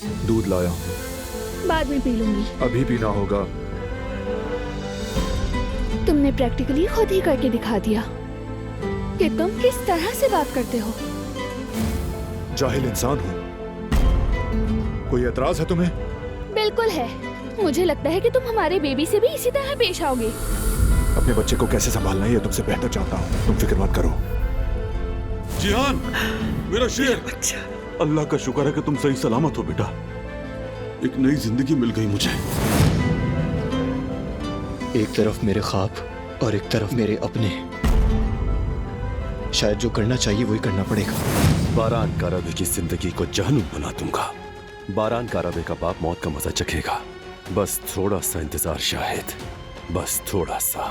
दूध लाया हूँ। बाद में पी लूंगी। अभी पीना होगा। तुमने प्रैक्टिकली खुद ही करके दिखा दिया कि तुम किस तरह से बात करते हो। जाहिल इंसान हूँ। कोई एतराज है तुम्हें? बिल्कुल है। मुझे लगता है कि तुम हमारे बेबी से भी इसी तरह पेश आओगे। अपने बच्चे को कैसे संभालना है ये तुमसे बेहतर जानता हूँ। तुम फिक्र मत करो। जिहान, मेरा शेर। अल्लाह का शुक्र है कि तुम सही सलामत हो बेटा। एक नई जिंदगी मिल गई मुझे। एक तरफ मेरे ख्वाब और एक तरफ मेरे अपने। शायद जो करना चाहिए वही करना पड़ेगा। बारान कारबे की जिंदगी को जहन्नुम बना दूंगा। बारान कारबे का बाप मौत का मजा चखेगा। बस थोड़ा सा इंतजार शाहिद, बस थोड़ा सा।